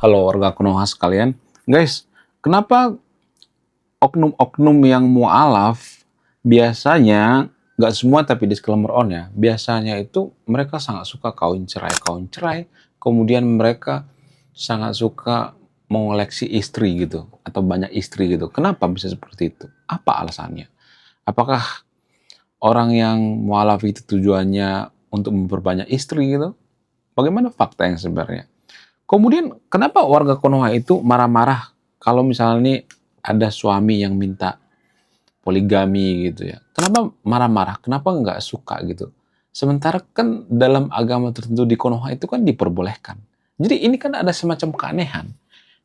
Halo warga Konoha sekalian. Guys, kenapa oknum-oknum yang mualaf biasanya, nggak semua tapi disclaimer on ya, biasanya itu mereka sangat suka kawin cerai, kemudian mereka sangat suka mengoleksi istri gitu, atau banyak istri gitu. Kenapa bisa seperti itu? Apa alasannya? Apakah orang yang mualaf itu tujuannya untuk memperbanyak istri gitu? Bagaimana fakta yang sebenarnya? Kemudian kenapa warga Konoha itu marah-marah kalau misalnya nih ada suami yang minta poligami gitu ya? Kenapa marah-marah? Kenapa nggak suka gitu? Sementara kan dalam agama tertentu di Konoha itu kan diperbolehkan. Jadi ini kan ada semacam keanehan.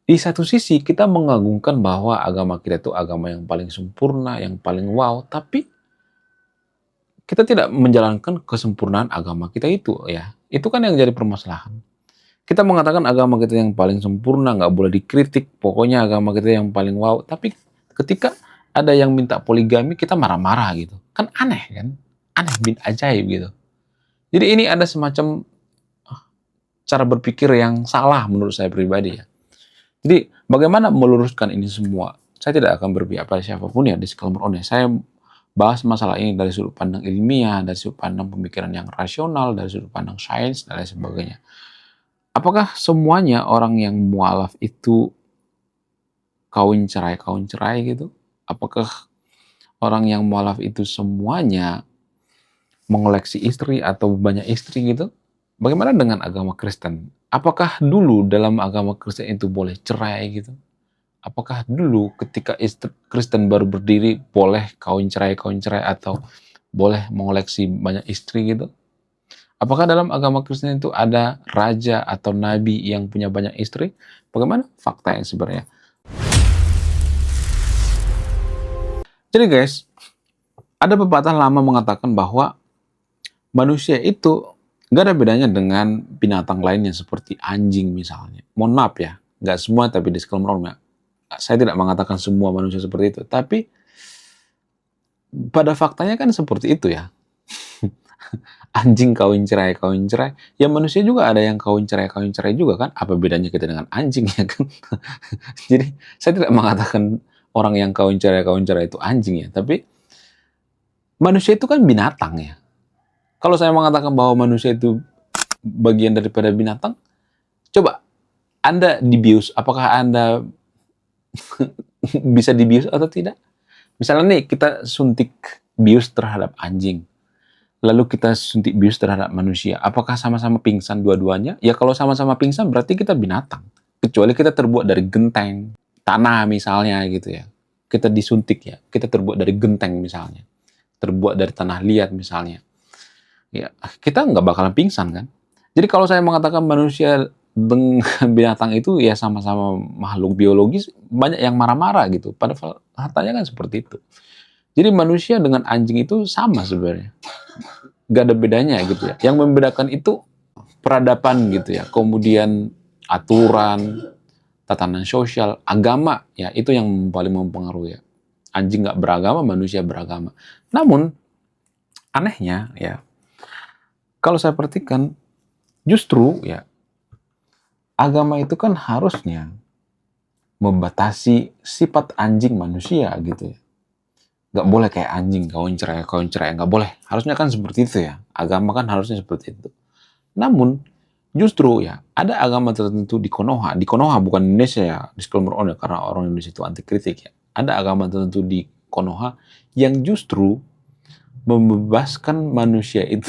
Di satu sisi kita mengagungkan bahwa agama kita itu agama yang paling sempurna, yang paling wow, tapi kita tidak menjalankan kesempurnaan agama kita itu ya. Itu kan yang jadi permasalahan. Kita mengatakan agama kita yang paling sempurna, nggak boleh dikritik, pokoknya agama kita yang paling wow. Tapi ketika ada yang minta poligami, kita marah-marah gitu. Kan aneh kan? Aneh, bin ajaib gitu. Jadi ini ada semacam cara berpikir yang salah menurut saya pribadi ya. Jadi bagaimana meluruskan ini semua? Saya tidak akan berpihak pada siapapun ya, disclaimer on ya. Saya bahas masalah ini dari sudut pandang ilmiah, dari sudut pandang pemikiran yang rasional, dari sudut pandang sains, dan lain sebagainya. Apakah semuanya orang yang mualaf itu kawin cerai gitu? Apakah orang yang mualaf itu semuanya mengoleksi istri atau banyak istri gitu? Bagaimana dengan agama Kristen? Apakah dulu dalam agama Kristen itu boleh cerai gitu? Apakah dulu ketika Kristen baru berdiri boleh kawin cerai atau boleh mengoleksi banyak istri gitu? Apakah dalam agama Kristen itu ada raja atau nabi yang punya banyak istri? Bagaimana fakta yang sebenarnya? Jadi guys, ada pepatah lama mengatakan bahwa manusia itu nggak ada bedanya dengan binatang lainnya seperti anjing misalnya. Mohon maaf ya, nggak semua tapi disclaimer ya. Saya tidak mengatakan semua manusia seperti itu, tapi pada faktanya kan seperti itu ya. Anjing kawin cerai, ya manusia juga ada yang kawin cerai juga kan. Apa bedanya kita dengan anjing ya kan? Jadi saya tidak mengatakan orang yang kawin cerai itu anjing ya, tapi manusia itu kan binatang ya. Kalau saya mengatakan bahwa manusia itu bagian daripada binatang, coba Anda dibius, apakah Anda bisa dibius atau tidak? Misalnya nih kita suntik bius terhadap anjing, lalu kita suntik bius terhadap manusia, apakah sama-sama pingsan dua-duanya? Ya kalau sama-sama pingsan berarti kita binatang. Kecuali kita terbuat dari genteng, tanah misalnya gitu ya. Kita disuntik ya, kita terbuat dari genteng misalnya. Terbuat dari tanah liat misalnya. Ya, kita nggak bakalan pingsan kan? Jadi kalau saya mengatakan manusia dengan binatang itu ya sama-sama makhluk biologis, banyak yang marah-marah gitu. Padahal hatanya kan seperti itu. Jadi manusia dengan anjing itu sama sebenarnya. Gak ada bedanya gitu ya. Yang membedakan itu peradaban gitu ya. Kemudian aturan, tatanan sosial, agama ya itu yang paling mempengaruhi ya. Anjing nggak beragama, manusia beragama. Namun anehnya ya, kalau saya perhatikan justru ya agama itu kan harusnya membatasi sifat anjing manusia gitu ya. Nggak boleh kayak anjing kawin cerai, nggak boleh. Harusnya kan seperti itu ya. Agama kan harusnya seperti itu. Namun justru ya ada agama tertentu di Konoha bukan Indonesia ya, disclaimer on ya, karena orang Indonesia itu anti kritik ya. Ada agama tertentu di Konoha yang justru membebaskan manusia itu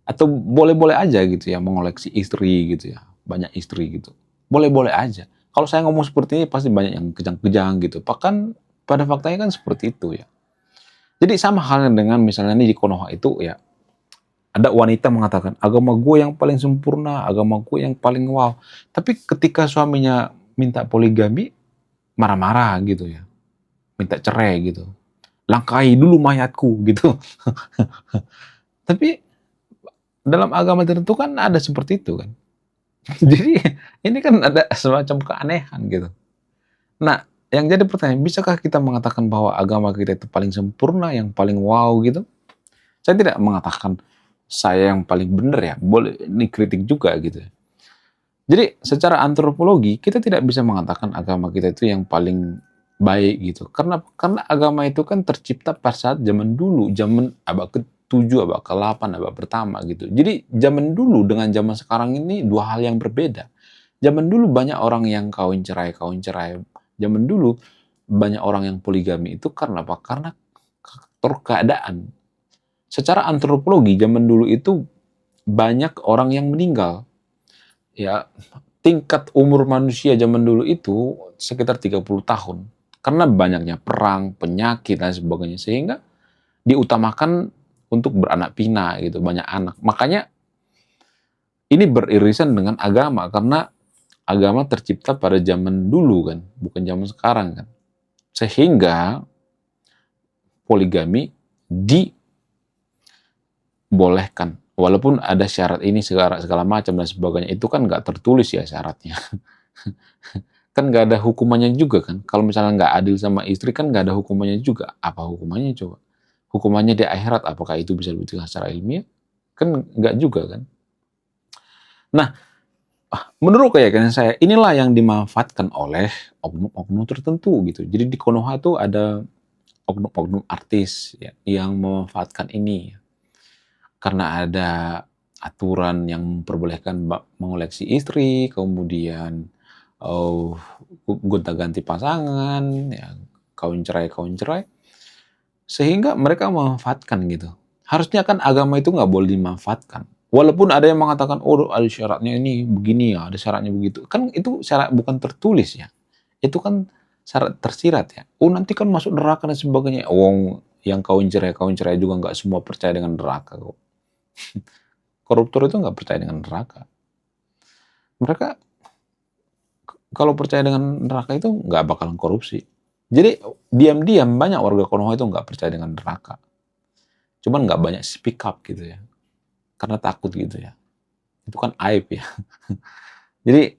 atau boleh-boleh aja gitu ya mengoleksi istri gitu ya, banyak istri gitu. Boleh-boleh aja. Kalau saya ngomong seperti ini pasti banyak yang kejang-kejang gitu. Bahkan pada faktanya kan seperti itu ya. Jadi sama halnya dengan misalnya nih di Konoha itu ya, ada wanita mengatakan, agama gue yang paling sempurna, agama gue yang paling wow. Tapi ketika suaminya minta poligami, marah-marah gitu ya. Minta cerai gitu. Langkahi dulu mayatku gitu. Tapi dalam agama tertentu kan ada seperti itu kan. Jadi ini kan ada semacam keanehan gitu. Nah, yang jadi pertanyaan, bisakah kita mengatakan bahwa agama kita itu paling sempurna, yang paling wow gitu? Saya tidak mengatakan saya yang paling benar ya, boleh ini kritik juga gitu. Jadi secara antropologi kita tidak bisa mengatakan agama kita itu yang paling baik gitu. Karena agama itu kan tercipta pada saat zaman dulu, zaman abad ke-7, abad ke-8, abad pertama gitu. Jadi zaman dulu dengan zaman sekarang ini dua hal yang berbeda. Zaman dulu banyak orang yang kawin cerai. Zaman dulu banyak orang yang poligami itu karena apa? Karena faktor keadaan. Secara antropologi zaman dulu itu banyak orang yang meninggal. Ya, tingkat umur manusia zaman dulu itu sekitar 30 tahun. Karena banyaknya perang, penyakit, dan sebagainya. Sehingga diutamakan untuk beranak pinak gitu, banyak anak. Makanya ini beririsan dengan agama, karena agama tercipta pada zaman dulu kan, bukan zaman sekarang kan. Sehingga poligami dibolehkan. Walaupun ada syarat ini segala macam dan sebagainya, itu kan nggak tertulis ya syaratnya. Kan nggak ada hukumannya juga kan. Kalau misalnya nggak adil sama istri kan nggak ada hukumannya juga. Apa hukumannya coba? Hukumannya di akhirat, apakah itu bisa dibuktikan secara ilmiah? Kan nggak juga kan. Nah, menurut keyakinan saya, inilah yang dimanfaatkan oleh oknum-oknum tertentu gitu. Jadi di Konoha tuh ada oknum-oknum artis ya, yang memanfaatkan ini. Karena ada aturan yang memperbolehkan mengoleksi istri, kemudian gonta-ganti pasangan, ya, kawin cerai, sehingga mereka memanfaatkan gitu. Harusnya kan agama itu nggak boleh dimanfaatkan. Walaupun ada yang mengatakan, oh ada syaratnya ini begini ya, ada syaratnya begitu. Kan itu syarat bukan tertulis ya. Itu kan syarat tersirat ya. Oh nanti kan masuk neraka dan sebagainya. Oh yang kawin cerai juga nggak semua percaya dengan neraka kok. Koruptor itu nggak percaya dengan neraka. Mereka kalau percaya dengan neraka itu nggak bakalan korupsi. Jadi diam-diam banyak warga Konoha itu nggak percaya dengan neraka. Cuman nggak banyak speak up gitu ya. Karena takut gitu ya. Itu kan aib ya. Jadi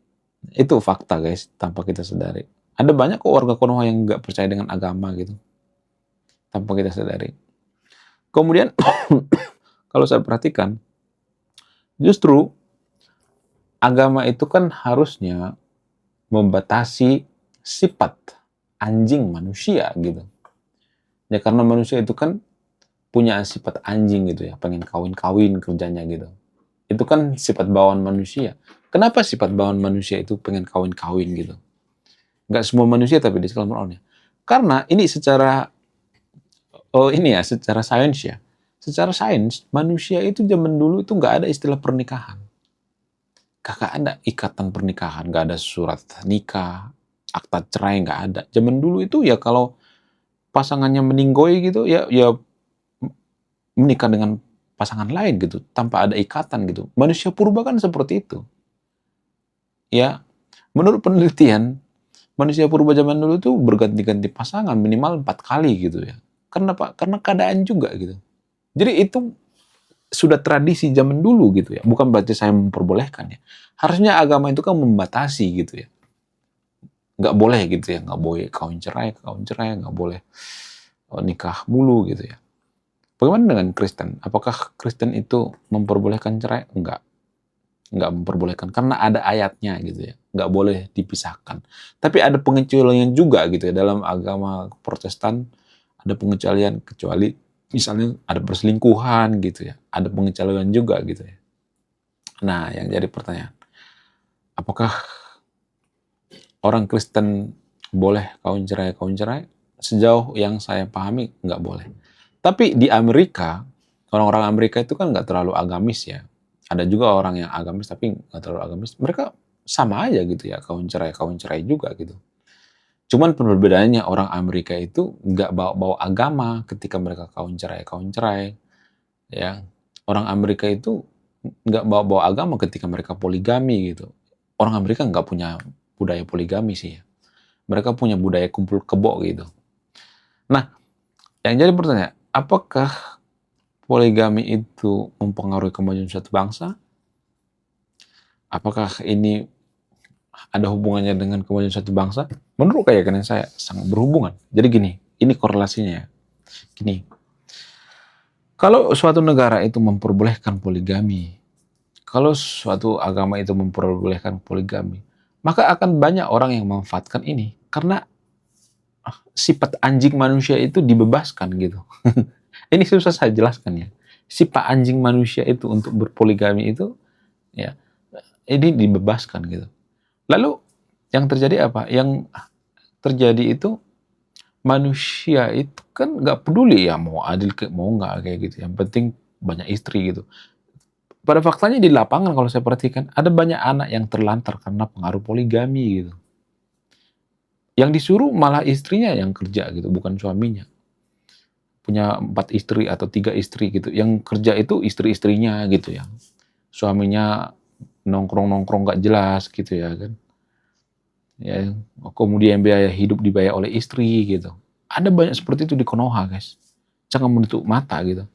itu fakta guys, tanpa kita sadari. Ada banyak kok warga Konoha yang nggak percaya dengan agama gitu. Tanpa kita sadari. Kemudian kalau saya perhatikan, justru agama itu kan harusnya membatasi sifat anjing manusia gitu. Ya karena manusia itu kan punya sifat anjing gitu ya, pengen kawin-kawin kerjanya gitu. Itu kan sifat bawaan manusia. Kenapa sifat bawaan manusia itu pengen kawin-kawin gitu? Nggak semua manusia tapi di sekolah Fir'aun ya. Karena ini secara sains ya. Secara sains, manusia itu zaman dulu itu nggak ada istilah pernikahan. Kagak ada ikatan pernikahan, nggak ada surat nikah, akta cerai nggak ada. Zaman dulu itu ya kalau pasangannya meninggoy gitu ya menikah dengan pasangan lain gitu tanpa ada ikatan gitu. Manusia purba kan seperti itu. Ya, menurut penelitian manusia purba zaman dulu tuh berganti-ganti pasangan minimal 4 kali gitu ya. Kenapa? Karena keadaan juga gitu. Jadi itu sudah tradisi zaman dulu gitu ya. Bukan berarti saya memperbolehkan ya. Harusnya agama itu kan membatasi gitu ya. Nggak boleh gitu ya. Nggak boleh kawin cerai, nggak boleh nikah mulu gitu ya. Bagaimana dengan Kristen? Apakah Kristen itu memperbolehkan cerai? Enggak memperbolehkan. Karena ada ayatnya gitu ya. Nggak boleh dipisahkan. Tapi ada pengecualian juga gitu ya. Dalam agama Protestan ada pengecualian, kecuali misalnya ada perselingkuhan gitu ya. Ada pengecualian juga gitu ya. Nah, yang jadi pertanyaan, apakah orang Kristen boleh kawin cerai? Sejauh yang saya pahami, nggak boleh. Tapi di Amerika, orang-orang Amerika itu kan nggak terlalu agamis ya. Ada juga orang yang agamis tapi nggak terlalu agamis. Mereka sama aja gitu ya, kawin cerai juga gitu. Cuman perbedaannya orang Amerika itu nggak bawa agama ketika mereka kawin cerai. Ya, orang Amerika itu nggak bawa agama ketika mereka poligami gitu. Orang Amerika nggak punya budaya poligami sih ya. Mereka punya budaya kumpul kebo gitu. Nah, yang jadi pertanyaan, apakah poligami itu mempengaruhi kemajuan suatu bangsa? Apakah ini ada hubungannya dengan kemajuan suatu bangsa? Menurut keyakinan saya sangat berhubungan. Jadi gini, ini korelasinya ya. Gini, kalau suatu negara itu memperbolehkan poligami, Kalau suatu agama itu memperbolehkan poligami, maka akan banyak orang yang memanfaatkan ini karena sifat anjing manusia itu dibebaskan gitu. Ini susah saya jelaskan ya. Sifat anjing manusia itu untuk berpoligami itu ya ini dibebaskan gitu. Lalu yang terjadi apa? Yang terjadi itu manusia itu kan nggak peduli ya mau adil mau nggak kayak gitu. Yang penting banyak istri gitu. Pada faktanya di lapangan kalau saya perhatikan ada banyak anak yang terlantar karena pengaruh poligami gitu. Yang disuruh malah istrinya yang kerja gitu, bukan suaminya. Punya 4 istri atau 3 istri gitu. Yang kerja itu istri-istrinya gitu ya. Suaminya nongkrong-nongkrong nggak jelas gitu ya kan. Ya, kemudian biaya hidup dibayar oleh istri gitu. Ada banyak seperti itu di Konoha, guys. Jangan menutup mata gitu.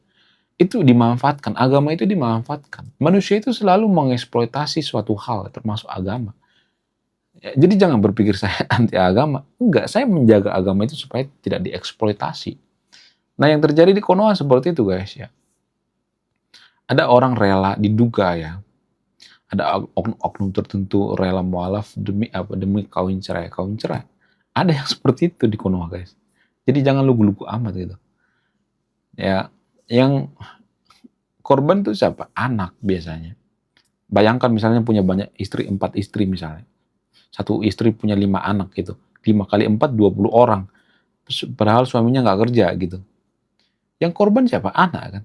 Itu dimanfaatkan, agama itu dimanfaatkan. Manusia itu selalu mengeksploitasi suatu hal, termasuk agama. Ya, jadi jangan berpikir saya anti agama. Enggak, saya menjaga agama itu supaya tidak dieksploitasi. Nah, yang terjadi di Konoha seperti itu, guys ya. Ada orang rela diduga ya, ada oknum tertentu rela mualaf demi apa? Demi kawin cerai, kawin cerai. Ada yang seperti itu di Konoha, guys. Jadi jangan lugu-lugu amat gitu. Ya, yang korban itu siapa? Anak biasanya. Bayangkan misalnya punya banyak istri, 4 istri misalnya. Satu istri punya 5 anak gitu. 5 kali 4, 20 orang. Padahal suaminya nggak kerja gitu. Yang korban siapa? Anak kan.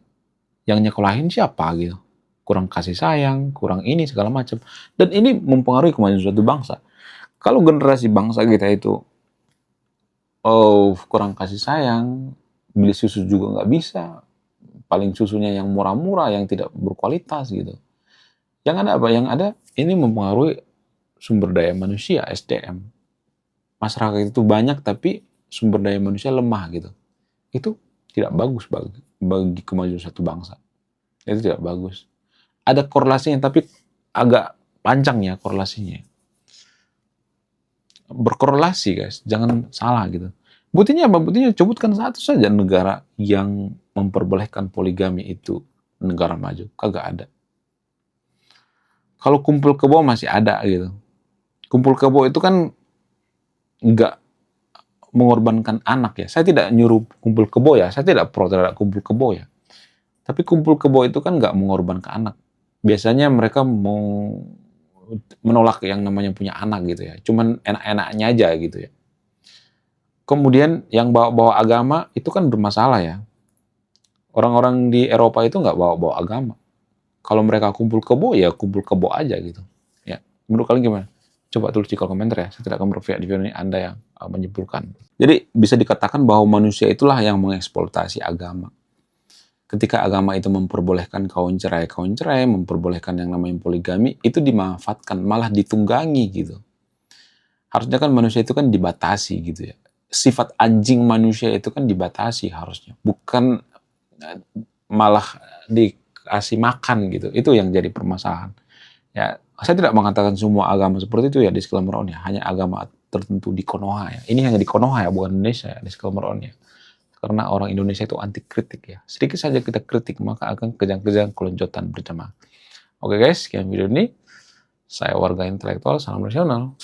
Yang nyekolahin siapa gitu. Kurang kasih sayang, kurang ini segala macam. Dan ini mempengaruhi kemajuan suatu bangsa. Kalau generasi bangsa kita itu kurang kasih sayang, beli susu juga nggak bisa, paling susunya yang murah-murah, yang tidak berkualitas gitu. Yang ada apa? Yang ada ini mempengaruhi sumber daya manusia, SDM. Masyarakat itu banyak tapi sumber daya manusia lemah gitu. Itu tidak bagus bagi kemajuan satu bangsa. Itu tidak bagus. Ada korelasinya tapi agak panjang ya korelasinya. Berkorelasi guys, jangan salah gitu. Buktinya apa? Buktinya sebutkan satu saja negara yang memperbolehkan poligami itu negara maju. Kagak ada. Kalau kumpul kebo masih ada gitu. Kumpul kebo itu kan nggak mengorbankan anak ya. Saya tidak nyuruh kumpul kebo ya. Saya tidak pro terhadap kumpul kebo ya. Tapi kumpul kebo itu kan nggak mengorbankan anak. Biasanya mereka mau menolak yang namanya punya anak gitu ya. Cuman enak-enaknya aja gitu ya. Kemudian yang bawa-bawa agama itu kan bermasalah ya. Orang-orang di Eropa itu nggak bawa-bawa agama. Kalau mereka kumpul kebo ya kumpul kebo aja gitu. Ya, menurut kalian gimana? Coba tulis di kolom komentar ya. Saya tidak akan berpihak di video ini, Anda yang menyimpulkan. Jadi bisa dikatakan bahwa manusia itulah yang mengeksploitasi agama. Ketika agama itu memperbolehkan kawin cerai, memperbolehkan yang namanya poligami, itu dimanfaatkan, malah ditunggangi gitu. Harusnya kan manusia itu kan dibatasi gitu ya. Sifat anjing manusia itu kan dibatasi harusnya. Bukan malah dikasih makan gitu. Itu yang jadi permasalahan. Ya, saya tidak mengatakan semua agama seperti itu ya, disclaimer on ya. Hanya agama tertentu di Konoha ya. Ini hanya di Konoha ya, bukan Indonesia ya, disclaimer on ya. Karena orang Indonesia itu anti kritik ya. Sedikit saja kita kritik, maka akan kejang-kejang keloncotan berjamaah. Oke guys, sekian video ini. Saya warga intelektual, salam nasional.